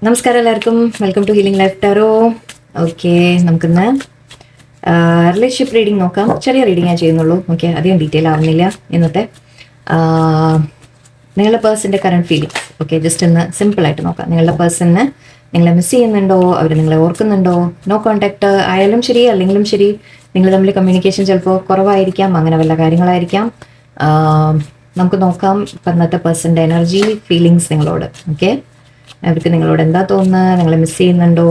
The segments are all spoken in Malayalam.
നമസ്കാരം എല്ലാവർക്കും. Welcome to healing life tarot. Okay, നമുക്കിന്ന് റിലേഷൻഷിപ്പ് റീഡിംഗ് നോക്കാം. ചെറിയ റീഡിംഗ് ഞാൻ ചെയ്യുന്നുള്ളൂ. ഓക്കെ, അധികം ഡീറ്റെയിൽ ആവുന്നില്ല ഇന്നത്തെ. നിങ്ങളുടെ പേഴ്സൻ്റെ കറണ്ട് ഫീലിംഗ്സ് ഓക്കെ ജസ്റ്റ് ഒന്ന് സിമ്പിളായിട്ട് നോക്കാം. നിങ്ങളുടെ പേഴ്സണിന് നിങ്ങളെ മിസ് ചെയ്യുന്നുണ്ടോ, അവർ നിങ്ങളെ ഓർക്കുന്നുണ്ടോ, നോ കോൺടാക്ട് ആയാലും ശരി അല്ലെങ്കിലും ശരി, നിങ്ങൾ തമ്മിൽ കമ്മ്യൂണിക്കേഷൻ ചിലപ്പോൾ കുറവായിരിക്കാം, അങ്ങനെ വല്ല കാര്യങ്ങളായിരിക്കാം. നമുക്ക് നോക്കാം ഇന്നത്തെ പേഴ്സൻ്റെ എനർജി ഫീലിങ്സ് നിങ്ങളോട്. ഓക്കെ, അവർക്ക് നിങ്ങളോട് എന്താ തോന്നുന്നത്, നിങ്ങളെ മിസ് ചെയ്യുന്നുണ്ടോ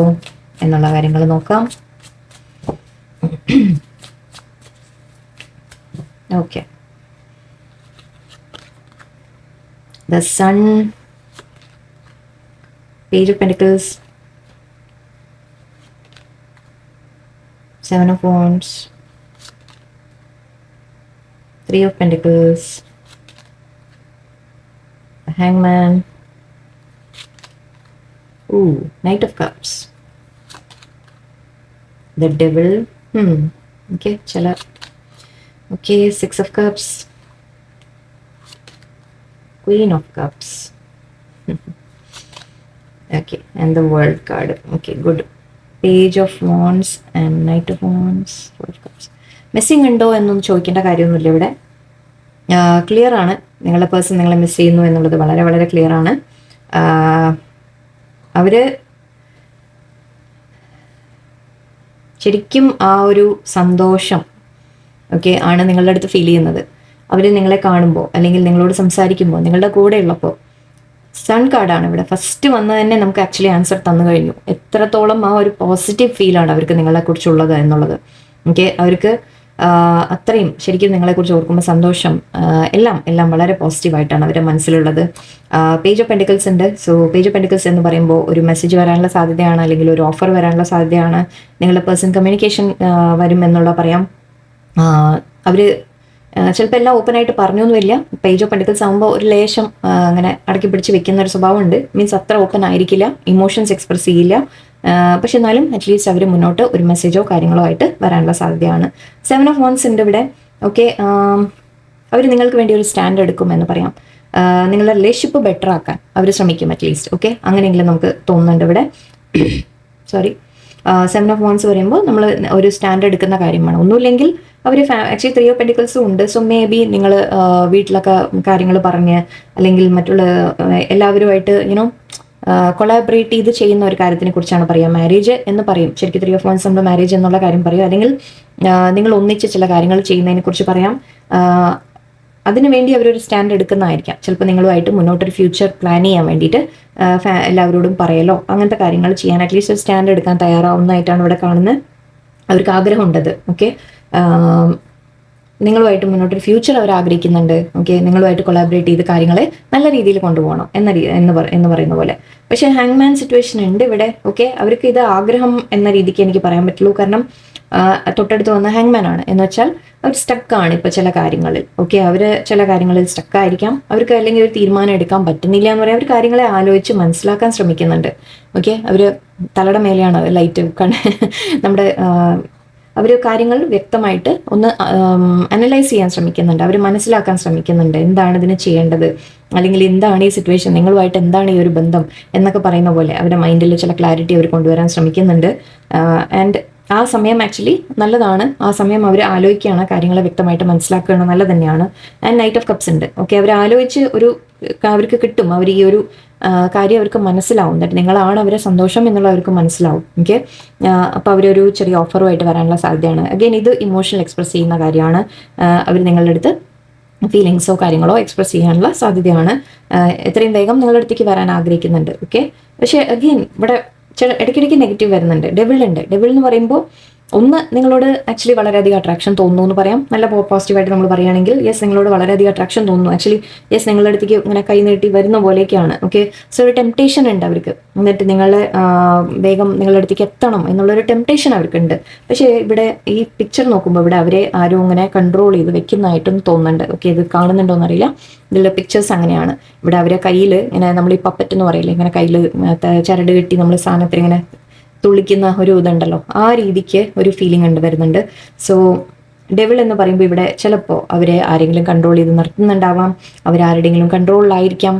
എന്നുള്ള കാര്യങ്ങൾ നോക്കാം. Okay, the sun, page of pentacles, 7 of wands, 3 of pentacles, the hangman, ooh, knight of cups, the devil, okay, chala, okay, 6 of cups, queen of cups, okay, and the world card. Okay, good. Page of wands and knight of wands, 4 of cups. Missing ഉണ്ടോ എന്നൊന്നും ചോദിക്കേണ്ട കാര്യമൊന്നുമില്ല ഇവിടെ. ക്ലിയർ ആണ്, നിങ്ങളുടെ പേഴ്സൺ നിങ്ങളെ മിസ് ചെയ്യുന്നു എന്നുള്ളത് വളരെ വളരെ ക്ലിയർ ആണ്. അവർ ശരിക്കും ആ ഒരു സന്തോഷം ഓക്കെ ആണ് നിങ്ങളുടെ അടുത്ത് ഫീൽ ചെയ്യുന്നത്. അവർ നിങ്ങളെ കാണുമ്പോൾ അല്ലെങ്കിൽ നിങ്ങളോട് സംസാരിക്കുമ്പോൾ, നിങ്ങളുടെ കൂടെ ഉള്ളപ്പോൾ. സൺ കാർഡാണ് ഇവിടെ ഫസ്റ്റ് വന്നത് തന്നെ നമുക്ക് ആക്ച്വലി ആൻസർ തന്നു കഴിഞ്ഞു. എത്രത്തോളം ആ ഒരു പോസിറ്റീവ് ഫീലാണ് അവർക്ക് നിങ്ങളെക്കുറിച്ചുള്ളത് എന്നുള്ളത്. ഓക്കെ, അവർക്ക് അത്രയും ശരിക്കും നിങ്ങളെക്കുറിച്ച് ഓർക്കുമ്പോൾ സന്തോഷം എല്ലാം എല്ലാം വളരെ പോസിറ്റീവായിട്ടാണ് അവരുടെ മനസ്സിലുള്ളത്. പേജ് ഓഫ് പെന്റിക്കിൾസ് ഉണ്ട്. സോ പേജ് ഓഫ് പെന്റിക്കിൾസ് എന്ന് പറയുമ്പോൾ ഒരു മെസ്സേജ് വരാനുള്ള സാധ്യതയാണ്, അല്ലെങ്കിൽ ഒരു ഓഫർ വരാനുള്ള സാധ്യതയാണ്. നിങ്ങളുടെ പേഴ്സൺ കമ്മ്യൂണിക്കേഷൻ വരും എന്നുള്ള പറയാം. അവർ ചിലപ്പോൾ എല്ലാം ഓപ്പൺ ആയിട്ട് പറഞ്ഞൊന്നുമില്ല. പേജ് ഓഫ് പെന്റിക്കിൾസ് ആകുമ്പോൾ ഒരു ലേശം അങ്ങനെ അടക്കി പിടിച്ച് വെക്കുന്ന ഒരു സ്വഭാവമുണ്ട്. മീൻസ് അത്ര ഓപ്പൺ ആയിരിക്കില്ല, ഇമോഷൻസ് എക്സ്പ്രസ് ചെയ്യില്ല. പക്ഷെ എന്നാലും അറ്റ്ലീസ്റ്റ് അവർ മുന്നോട്ട് ഒരു മെസ്സേജോ കാര്യങ്ങളോ ആയിട്ട് വരാനുള്ള സാധ്യതയാണ്. 7 of wands ഉണ്ട് ഇവിടെ. ഓക്കെ, അവർ നിങ്ങൾക്ക് വേണ്ടി ഒരു സ്റ്റാൻഡ് എടുക്കുമെന്ന് പറയാം. നിങ്ങളുടെ റിലേഷൻഷിപ്പ് ബെറ്റർ ആക്കാൻ അവർ ശ്രമിക്കും അറ്റ്ലീസ്റ്റ്. ഓക്കെ, അങ്ങനെയെങ്കിലും നമുക്ക് തോന്നുന്നുണ്ട് ഇവിടെ. സോറി, 7 of wands പറയുമ്പോൾ നമ്മൾ ഒരു സ്റ്റാൻഡ് എടുക്കുന്ന കാര്യമാണ്. ഒന്നുമില്ലെങ്കിൽ അവർ ആക്ച്വലി 3 of pentacles ഉണ്ട്. സോ മേ ബി നിങ്ങൾ വീട്ടിലൊക്കെ കാര്യങ്ങൾ പറഞ്ഞ് അല്ലെങ്കിൽ മറ്റുള്ള എല്ലാവരുമായിട്ട് യുനോ കൊളാബറേറ്റ് ചെയ്ത് ചെയ്യുന്ന ഒരു കാര്യത്തിനെ കുറിച്ചാണ് പറയുക. മാരേജ് എന്ന് പറയും ശരിക്കും. 3 of wands നമ്മൾ മാരേജ് എന്നുള്ള കാര്യം പറയും, അല്ലെങ്കിൽ നിങ്ങൾ ഒന്നിച്ച് ചില കാര്യങ്ങൾ ചെയ്യുന്നതിനെ കുറിച്ച് പറയാം. അതിനുവേണ്ടി അവരൊരു സ്റ്റാൻഡ് എടുക്കുന്നതായിരിക്കാം. ചിലപ്പോൾ നിങ്ങളുമായിട്ട് മുന്നോട്ടൊരു ഫ്യൂച്ചർ പ്ലാൻ ചെയ്യാൻ വേണ്ടിയിട്ട് എല്ലാവരോടും പറയലോ അങ്ങനത്തെ കാര്യങ്ങൾ ചെയ്യാൻ അറ്റ്ലീസ്റ്റ് ഒരു സ്റ്റാൻഡ് എടുക്കാൻ തയ്യാറാവുന്നതായിട്ടാണ് ഇവിടെ കാണുന്നത്. അവർക്ക് ആഗ്രഹമുണ്ടത്. ഓക്കെ, നിങ്ങളുമായിട്ട് മുന്നോട്ടൊരു ഫ്യൂച്ചർ അവർ ആഗ്രഹിക്കുന്നുണ്ട്. ഓക്കെ, നിങ്ങളുമായിട്ട് കൊളാബറേറ്റ് ചെയ്ത് കാര്യങ്ങളെ നല്ല രീതിയിൽ കൊണ്ടുപോകണം എന്ന് പറയുന്ന പോലെ. പക്ഷേ ഹാങ്മാൻ സിറ്റുവേഷൻ ഉണ്ട് ഇവിടെ. ഓക്കെ, അവർക്ക് ഇത് ആഗ്രഹം എന്ന രീതിക്ക് എനിക്ക് പറയാൻ പറ്റുള്ളൂ. കാരണം തൊട്ടടുത്ത് വന്ന ഹാങ്മാൻ ആണ് എന്ന് വെച്ചാൽ അവർ സ്റ്റക്കാണ് ഇപ്പോൾ ചില കാര്യങ്ങളിൽ. ഓക്കെ, അവർ ചില കാര്യങ്ങളിൽ സ്റ്റക്കായിരിക്കാം. അവർക്ക് അല്ലെങ്കിൽ ഒരു തീരുമാനം എടുക്കാൻ പറ്റുന്നില്ല എന്ന് പറയാം. അവർ കാര്യങ്ങളെ ആലോചിച്ച് മനസ്സിലാക്കാൻ ശ്രമിക്കുന്നുണ്ട്. ഓക്കെ, അവർ തലയുടെ മേലെയാണ് ലൈറ്റ് നമ്മുടെ അവർ കാര്യങ്ങൾ വ്യക്തമായിട്ട് ഒന്ന് അനലൈസ് ചെയ്യാൻ ശ്രമിക്കുന്നുണ്ട്. അവർ മനസ്സിലാക്കാൻ ശ്രമിക്കുന്നുണ്ട് എന്താണ് ഇതിന് ചെയ്യേണ്ടത്, അല്ലെങ്കിൽ എന്താണ് ഈ സിറ്റുവേഷൻ, നിങ്ങളുമായിട്ട് എന്താണ് ഈ ഒരു ബന്ധം എന്നൊക്കെ പറയുന്ന പോലെ അവരുടെ മൈൻഡിൽ ചില ക്ലാരിറ്റി അവർ കൊണ്ടുവരാൻ ശ്രമിക്കുന്നുണ്ട്. ആൻഡ് ആ സമയം ആക്ച്വലി നല്ലതാണ്. ആ സമയം അവർ ആലോചിക്കുകയാണ്, കാര്യങ്ങളെ വ്യക്തമായിട്ട് മനസ്സിലാക്കുകയാണ്, നല്ല തന്നെയാണ്. ആൻഡ് നൈറ്റ് ഓഫ് കപ്സ് ഉണ്ട്. ഓക്കെ, അവർ ആലോചിച്ച് അവർക്ക് കിട്ടും. അവർ ഈ ഒരു കാര്യം അവർക്ക് മനസ്സിലാവും. എന്നിട്ട് നിങ്ങളാണ് അവരെ സന്തോഷം എന്നുള്ള അവർക്ക് മനസ്സിലാവും. ഓക്കെ, അപ്പോൾ അവരൊരു ചെറിയ ഓഫറുമായിട്ട് വരാനുള്ള സാധ്യതയാണ്. അഗെയിൻ ഇത് ഇമോഷണൽ എക്സ്പ്രസ് ചെയ്യുന്ന കാര്യമാണ്. അവർ നിങ്ങളുടെ അടുത്ത് ഫീലിങ്സോ കാര്യങ്ങളോ എക്സ്പ്രസ് ചെയ്യാനുള്ള സാധ്യതയാണ്. എത്രയും വേഗം നിങ്ങളുടെ അടുത്തേക്ക് വരാൻ ആഗ്രഹിക്കുന്നുണ്ട്. ഓക്കെ, പക്ഷേ അഗെയിൻ ഇവിടെ ഇടയ്ക്കിടയ്ക്ക് നെഗറ്റീവ് വരുന്നുണ്ട്. ഡെവിൾ ഉണ്ട്. ഡെവിൾ എന്ന് പറയുമ്പോൾ ഒന്ന് നിങ്ങളോട് ആക്ച്വലി വളരെയധികം അട്രാക്ഷൻ തോന്നുന്നു എന്ന് പറയാം. നല്ല പോസിറ്റീവായിട്ട് നമ്മൾ പറയുകയാണെങ്കിൽ യെസ് നിങ്ങളോട് വളരെയധികം അട്രാക്ഷൻ തോന്നുന്നു. ആക്ച്വലി യെസ് നിങ്ങളുടെ അടുത്തേക്ക് ഇങ്ങനെ കൈ നീട്ടി വരുന്ന പോലെയൊക്കെയാണ്. ഓക്കെ, സോ ഒരു ടെംപ്റ്റേഷൻ ഉണ്ട് അവർക്ക്. എന്നിട്ട് നിങ്ങളെ വേഗം നിങ്ങളുടെ അടുത്തേക്ക് എത്തണം എന്നുള്ളൊരു ടെംപ്റ്റേഷൻ അവർക്കുണ്ട്. പക്ഷേ ഇവിടെ ഈ പിക്ചർ നോക്കുമ്പോൾ ഇവിടെ അവരെ ആരും ഇങ്ങനെ കൺട്രോൾ ചെയ്ത് വെക്കുന്നതായിട്ടും തോന്നുന്നുണ്ട്. ഓക്കെ, ഇത് കാണുന്നുണ്ടോയെന്ന് അറിയില്ല. ഇതിലുള്ള പിക്ചേഴ്സ് അങ്ങനെയാണ്. ഇവിടെ അവരെ കയ്യിൽ ഇങ്ങനെ നമ്മൾ ഈ പപ്പറ്റ് എന്ന് പറയില്ലേ, ഇങ്ങനെ കയ്യിൽ ചരട് കെട്ടി നമ്മൾ സാധനത്തിൽ ഇങ്ങനെ തുള്ളിക്കുന്ന ഒരു ഇതുണ്ടല്ലോ, ആ രീതിക്ക് ഒരു ഫീലിംഗ് ഉണ്ട് വരുന്നുണ്ട്. സോ ഡെവിൾ എന്ന് പറയുമ്പോൾ ഇവിടെ ചിലപ്പോൾ അവരെ ആരെങ്കിലും കൺട്രോൾ ചെയ്ത് നിർത്തുന്നുണ്ടാവാം, അവരാരുടെയെങ്കിലും കൺട്രോളിലായിരിക്കാം.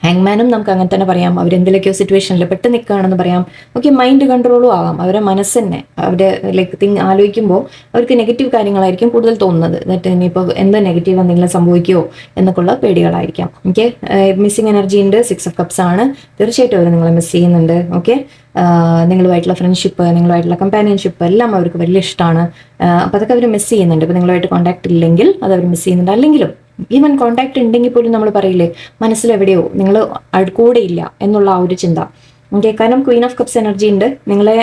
ഹാങ്മാനും നമുക്ക് അങ്ങനെ തന്നെ പറയാം. അവരെന്തിലൊക്കെയോ സിറ്റുവേഷനിൽ പെട്ട് നിൽക്കുകയാണെന്ന് പറയാം. ഓക്കെ, മൈൻഡ് കൺട്രോളും ആവാം. അവരെ മനസ്സന്നെ അവരുടെ ആലോചിക്കുമ്പോൾ അവർക്ക് നെഗറ്റീവ് കാര്യങ്ങളായിരിക്കും കൂടുതൽ തോന്നുന്നത്. എന്നിട്ട് ഇനിയിപ്പോൾ എന്താ നെഗറ്റീവ് എന്തെങ്കിലും സംഭവിക്കുമോ എന്നൊക്കെയുള്ള പേടികളായിരിക്കാം. ഓക്കെ, മിസ്സിങ് എനർജി ഉണ്ട്. 6 ഓഫ് കപ്സ് ആണ്. തീർച്ചയായിട്ടും അവർ നിങ്ങളെ മിസ് ചെയ്യുന്നുണ്ട്. ഓക്കെ, നിങ്ങളുമായിട്ടുള്ള ഫ്രണ്ട്ഷിപ്പ്, നിങ്ങളുമായിട്ടുള്ള കമ്പാനിയൻഷിപ്പ് എല്ലാം അവർക്ക് വലിയ ഇഷ്ടമാണ്. അപ്പോൾ അതൊക്കെ അവർ മിസ് ചെയ്യുന്നുണ്ട്. ഇപ്പോൾ നിങ്ങളുമായിട്ട് കോൺടാക്ട് ഇല്ലെങ്കിൽ അത് അവർ മിസ് ചെയ്യുന്നുണ്ട്. അല്ലെങ്കിലും ഈവൻ കോൺടാക്ട് ഉണ്ടെങ്കിൽ പോലും നമ്മൾ പറയില്ലേ, മനസ്സിലെവിടെയോ നിങ്ങൾ കൂടെ ഇല്ല എന്നുള്ള ആ ഒരു ചിന്ത. ഓക്കെ, കാരണം ക്വീൻ ഓഫ് കപ്സ് എനർജി ഉണ്ട്. നിങ്ങളെ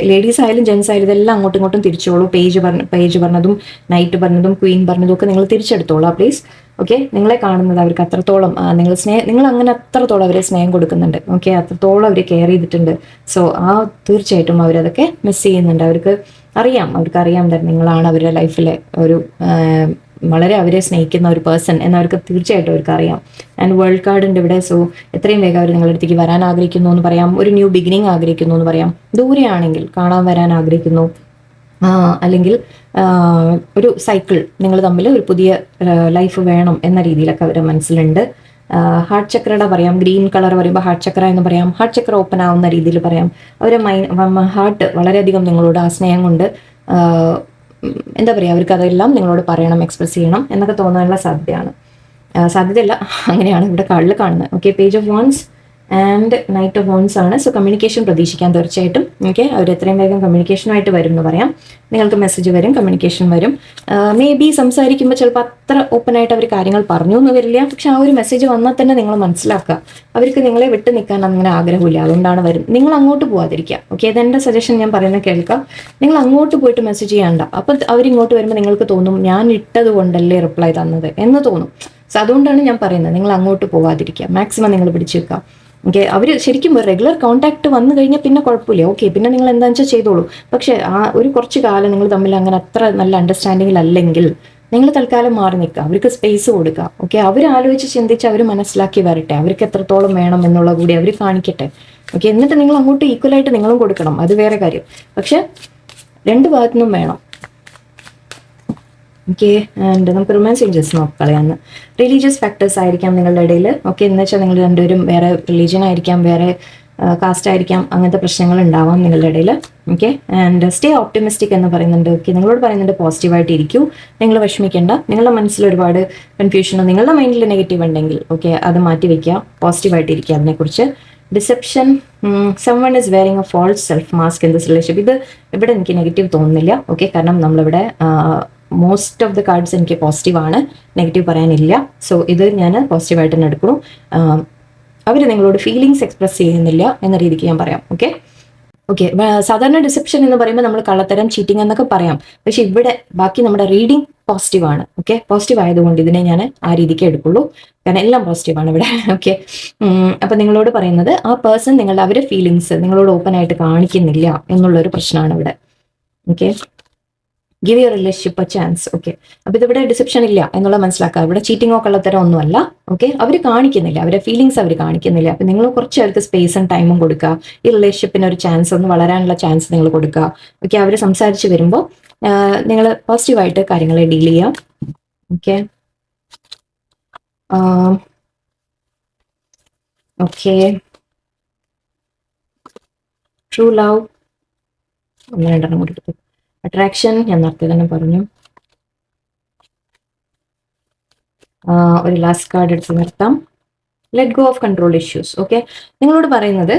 ലേഡീസ് ആയാലും ജെൻസ് ആയാലും ഇതെല്ലാം അങ്ങോട്ടും ഇങ്ങോട്ടും തിരിച്ചോളൂ. പേജ് പറഞ്ഞതും നൈറ്റ് പറഞ്ഞതും ക്വീൻ പറഞ്ഞതും ഒക്കെ നിങ്ങൾ തിരിച്ചെടുത്തോളൂ പ്ലീസ്. ഓക്കെ, നിങ്ങളെ കാണുന്നത് അവർക്ക് അത്രത്തോളം നിങ്ങൾ അങ്ങനെ അത്രത്തോളം അവരെ സ്നേഹം കൊടുക്കുന്നുണ്ട്. ഓക്കെ, അത്രത്തോളം അവർ കെയർ ചെയ്തിട്ടുണ്ട്. സോ തീർച്ചയായിട്ടും അവരതൊക്കെ മിസ് ചെയ്യുന്നുണ്ട്. അവർക്കറിയാം തന്നെ നിങ്ങളാണ് അവരുടെ ലൈഫിലെ ഒരു വളരെ അവരെ സ്നേഹിക്കുന്ന ഒരു പേഴ്സൺ എന്നവർക്ക് തീർച്ചയായിട്ടും അവർക്ക് അറിയാം. ആൻഡ് വേൾഡ് കാർഡ് ഉണ്ട് ഇവിടെ. സോ എത്രയും വേഗം അവർ നിങ്ങളുടെ അടുത്തേക്ക് വരാൻ ആഗ്രഹിക്കുന്നു എന്ന് പറയാം. ഒരു ന്യൂ ബിഗിനിങ് ആഗ്രഹിക്കുന്നു എന്ന് പറയാം. ദൂരെയാണെങ്കിൽ കാണാൻ വരാൻ ആഗ്രഹിക്കുന്നു, അല്ലെങ്കിൽ ഒരു സൈക്കിൾ നിങ്ങൾ തമ്മിൽ ഒരു പുതിയ ലൈഫ് വേണം എന്ന രീതിയിലൊക്കെ അവരുടെ മനസ്സിലുണ്ട്. ഹാർട്ട് ചക്രയുടെ പറയാം. ഗ്രീൻ കളർ പറയുമ്പോൾ ഹാർട്ട് ചക്ര എന്ന് പറയാം. ഹാർട്ട് ചക്ര ഓപ്പൺ ആവുന്ന രീതിയിൽ പറയാം. അവരുടെ ഹാർട്ട് വളരെയധികം നിങ്ങളോട് ആ സ്നേഹം കൊണ്ട് എന്താ പറയുക, അവർക്ക് അതെല്ലാം നിങ്ങളോട് പറയണം, എക്സ്പ്രസ് ചെയ്യണം എന്നൊക്കെ തോന്നാനുള്ള സാധ്യതയല്ല, അങ്ങനെയാണ് ഇവിടെ കാർഡിൽ കാണുന്നത്. Okay, page of wands and knight of wands ആണ്. സോ കമ്മ്യൂണിക്കേഷൻ പ്രതീക്ഷിക്കാം തീർച്ചയായിട്ടും. ഓക്കെ, അവർ എത്രയും വേഗം കമ്മ്യൂണിക്കേഷനുമായിട്ട് വരും എന്ന് പറയാം. നിങ്ങൾക്ക് മെസ്സേജ് വരും, കമ്മ്യൂണിക്കേഷൻ വരും. മേ ബി സംസാരിക്കുമ്പോൾ ചിലപ്പോൾ അത്ര ഓപ്പൺ ആയിട്ട് അവർ കാര്യങ്ങൾ പറഞ്ഞു എന്ന് വരില്ല. പക്ഷെ ആ ഒരു മെസ്സേജ് വന്നാൽ തന്നെ നിങ്ങൾ മനസ്സിലാക്കുക അവർക്ക് നിങ്ങളെ വിട്ട് നിൽക്കാൻ അങ്ങനെ ആഗ്രഹമില്ല. അതുകൊണ്ടാണ് വരും. നിങ്ങൾ അങ്ങോട്ട് പോവാതിരിക്കുക. ഓക്കെ, ഇതെൻ്റെ സജഷൻ, ഞാൻ പറയുന്നത് കേൾക്കാം. നിങ്ങൾ അങ്ങോട്ട് പോയിട്ട് മെസ്സേജ് ചെയ്യണ്ട. അപ്പം അവരിങ്ങോട്ട് വരുമ്പോൾ നിങ്ങൾക്ക് തോന്നും ഞാൻ ഇട്ടത് കൊണ്ടല്ലേ റിപ്ലൈ തന്നത് എന്ന് തോന്നും. സോ അതുകൊണ്ടാണ് ഞാൻ പറയുന്നത് നിങ്ങൾ അങ്ങോട്ട് പോവാതിരിക്കുക. മാക്സിമം നിങ്ങൾ പിടിച്ചു വെക്കുക. ഓക്കെ, അവർ ശരിക്കും റെഗുലർ കോൺടാക്ട് വന്നു കഴിഞ്ഞാൽ പിന്നെ കുഴപ്പമില്ല. ഓക്കെ, പിന്നെ നിങ്ങൾ എന്താണെന്ന് വെച്ചാൽ ചെയ്തോളൂ. പക്ഷേ ഒരു കുറച്ച് കാലം നിങ്ങൾ തമ്മിൽ അങ്ങനെ അത്ര നല്ല അണ്ടർസ്റ്റാൻഡിങ്ങിലല്ലെങ്കിൽ നിങ്ങൾ തൽക്കാലം മാറി നിൽക്കുക. അവർക്ക് സ്പേസ് കൊടുക്കുക. ഓക്കെ, അവർ ആലോചിച്ച് ചിന്തിച്ച് അവർ മനസ്സിലാക്കി വരട്ടെ. അവർക്ക് എത്രത്തോളം വേണം എന്നുള്ള കൂടി അവർ കാണിക്കട്ടെ. ഓക്കെ, എന്നിട്ട് നിങ്ങൾ അങ്ങോട്ട് ഈക്വലായിട്ട് നിങ്ങളും കൊടുക്കണം. അത് വേറെ കാര്യം. പക്ഷെ രണ്ട് ഭാഗത്തുനിന്നും വേണം. ഓക്കെ, ആൻഡ് നമുക്ക് റൊമാൻസ് ചേഞ്ചസ് നോക്കളയാന്ന്. റിലീജിയസ് ഫാക്ടേഴ്സ് ആയിരിക്കാം നിങ്ങളുടെ ഇടയിൽ. ഓക്കെ, എന്ന് വെച്ചാൽ നിങ്ങൾ രണ്ടുപേരും വേറെ റിലീജിയൻ ആയിരിക്കാം, വേറെ കാസ്റ്റ് ആയിരിക്കാം, അങ്ങനത്തെ പ്രശ്നങ്ങൾ ഉണ്ടാവാം നിങ്ങളുടെ ഇടയിൽ. ഓക്കെ, ആൻഡ് സ്റ്റേ ഓപ്റ്റിമിസ്റ്റിക് എന്ന് പറയുന്നുണ്ട്. ഓക്കെ, നിങ്ങളോട് പറയുന്നുണ്ട് പോസിറ്റീവായിട്ട് ഇരിക്കൂ, നിങ്ങൾ വിഷമിക്കേണ്ട. നിങ്ങളുടെ മനസ്സിൽ ഒരുപാട് കൺഫ്യൂഷനോ നിങ്ങളുടെ മൈൻഡിൽ നെഗറ്റീവ് ഉണ്ടെങ്കിൽ ഓക്കെ അത് മാറ്റി വെക്കുക, പോസിറ്റീവായിട്ട് ഇരിക്കുക അതിനെക്കുറിച്ച്. Deception, someone is wearing a false self mask in this relationship. ഇത് ഇവിടെ എനിക്ക് നെഗറ്റീവ് തോന്നുന്നില്ല. ഓക്കെ, കാരണം നമ്മളിവിടെ മോസ്റ്റ് ഓഫ് ദ കാർഡ്സ് എനിക്ക് പോസിറ്റീവ് ആണ്, നെഗറ്റീവ് പറയാനില്ല. സോ ഇത് ഞാൻ പോസിറ്റീവായിട്ട് തന്നെ എടുക്കുന്നു. അവർ നിങ്ങളോട് ഫീലിങ്സ് എക്സ്പ്രസ് ചെയ്യുന്നില്ല എന്ന രീതിക്ക് ഞാൻ പറയാം. ഓക്കെ, സാധാരണ ഡിസെപ്ഷൻ എന്ന് പറയുമ്പോൾ നമ്മൾ കള്ളത്തരം, ചീറ്റിംഗ് എന്നൊക്കെ പറയാം. പക്ഷെ ഇവിടെ ബാക്കി നമ്മുടെ റീഡിങ് പോസിറ്റീവ് ആണ്. ഓക്കെ, പോസിറ്റീവ് ആയതുകൊണ്ട് ഇതിനെ ഞാൻ ആ രീതിക്ക് എടുക്കുള്ളൂ, കാരണം എല്ലാം പോസിറ്റീവ് ആണ് ഇവിടെ. ഓക്കെ, അപ്പൊ നിങ്ങളോട് പറയുന്നത് ആ പേഴ്സൺ അവരുടെ ഫീലിങ്സ് നിങ്ങളോട് ഓപ്പൺ ആയിട്ട് കാണിക്കുന്നില്ല എന്നുള്ളൊരു പ്രശ്നമാണ് ഇവിടെ. Okay, give your relationship A chance. Okay, അപ്പൊ ഇതിവിടെ ഡിസെപ്ഷൻ ഇല്ല എന്നുള്ള മനസ്സിലാക്കുക. ഇവിടെ ചീറ്റിങ്ങോ കള്ളത്തരം ഒന്നുമല്ല. ഓക്കെ, അവർ കാണിക്കുന്നില്ല, അവരുടെ ഫീലിങ്സ് അവർ കാണിക്കുന്നില്ല. അപ്പൊ നിങ്ങൾ കുറച്ച് അവർക്ക് സ്പേസും ടൈമും കൊടുക്കുക. ഈ റിലേഷൻഷിപ്പിന് ഒരു ചാൻസ്, ഒന്ന് വളരാനുള്ള ചാൻസ് നിങ്ങൾ കൊടുക്കുക. ഓക്കെ, അവർ സംസാരിച്ച് വരുമ്പോൾ നിങ്ങൾ പോസിറ്റീവായിട്ട് കാര്യങ്ങളെ ഡീൽ ചെയ്യാം. ഓക്കെ, ഓക്കെ, ട്രൂ ലവ് ഒന്ന് രണ്ടെണ്ണം കൂടി എടുത്തു. അട്രാക്ഷൻ ഞാൻ നേരത്തെ തന്നെ പറഞ്ഞു. ഒരു ലാസ്റ്റ് കാർഡ് എടുത്ത് നിർത്താം. Let go of control issues. Okay, നിങ്ങളോട് പറയുന്നത്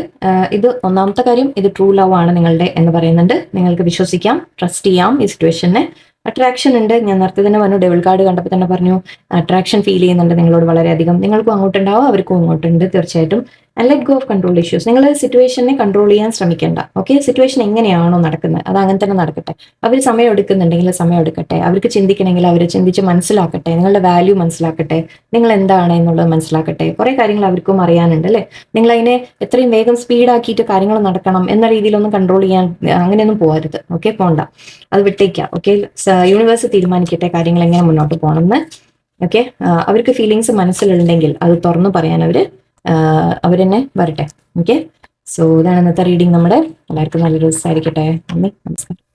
ഇത് ഒന്നാമത്തെ കാര്യം, ഇത് ട്രൂ ലവ് ആണ് നിങ്ങളുടെ എന്ന് പറയുന്നുണ്ട്. നിങ്ങൾക്ക് വിശ്വസിക്കാം, ട്രസ്റ്റ് ചെയ്യാം ഈ സിറ്റുവേഷനെ. അട്രാക്ഷൻ ഉണ്ട്, ഞാൻ നേരത്തെ തന്നെ പറഞ്ഞു. ഡെവിൾ കാർഡ് കണ്ടപ്പോൾ തന്നെ പറഞ്ഞു അട്രാക്ഷൻ ഫീൽ ചെയ്യുന്നുണ്ട് നിങ്ങളോട് വളരെയധികം. നിങ്ങൾക്കും അങ്ങോട്ടുണ്ടാവും, അവർക്കും അങ്ങോട്ടുണ്ട് തീർച്ചയായിട്ടും. And let go of control issues. നിങ്ങൾ സിറ്റുവേഷനെ കൺട്രോൾ ചെയ്യാൻ ശ്രമിക്കേണ്ട. ഓക്കെ, സിറ്റുവേഷൻ എങ്ങനെയാണോ നടക്കുന്നത് അത് അങ്ങനെ തന്നെ നടക്കട്ടെ. അവർ സമയം എടുക്കുന്നുണ്ടെങ്കിൽ സമയം എടുക്കട്ടെ. അവർക്ക് ചിന്തിക്കണമെങ്കിൽ അവർ ചിന്തിച്ച് മനസ്സിലാക്കട്ടെ, നിങ്ങളുടെ വാല്യൂ മനസ്സിലാക്കട്ടെ, നിങ്ങൾ എന്താണ് എന്നുള്ളത് മനസ്സിലാക്കട്ടെ. കുറെ കാര്യങ്ങൾ അവർക്കും അറിയാനുണ്ട് അല്ലേ. നിങ്ങൾ അതിനെ എത്രയും വേഗം സ്പീഡാക്കിയിട്ട് കാര്യങ്ങൾ നടക്കണം എന്ന രീതിയിലൊന്നും കൺട്രോൾ ചെയ്യാൻ അങ്ങനെയൊന്നും പോകരുത്. ഓക്കെ, പോണ്ട, അത് വിട്ടേക്കാം. ഓക്കെ, യൂണിവേഴ്സ് തീരുമാനിക്കട്ടെ കാര്യങ്ങൾ എങ്ങനെ മുന്നോട്ട് പോകണമെന്ന്. ഓക്കെ, അവർക്ക് ഫീലിങ്സ് മനസ്സിലുണ്ടെങ്കിൽ അത് തുറന്നു പറയാൻ അവരെന്നെ വരട്ടെ. ഓക്കെ, സോ ഇതാണ് ഇന്നത്തെ റീഡിങ് നമ്മുടെ. എല്ലാവർക്കും നല്ലൊരു ദിവസമായിരിക്കട്ടെ. നന്ദി, നമസ്കാരം.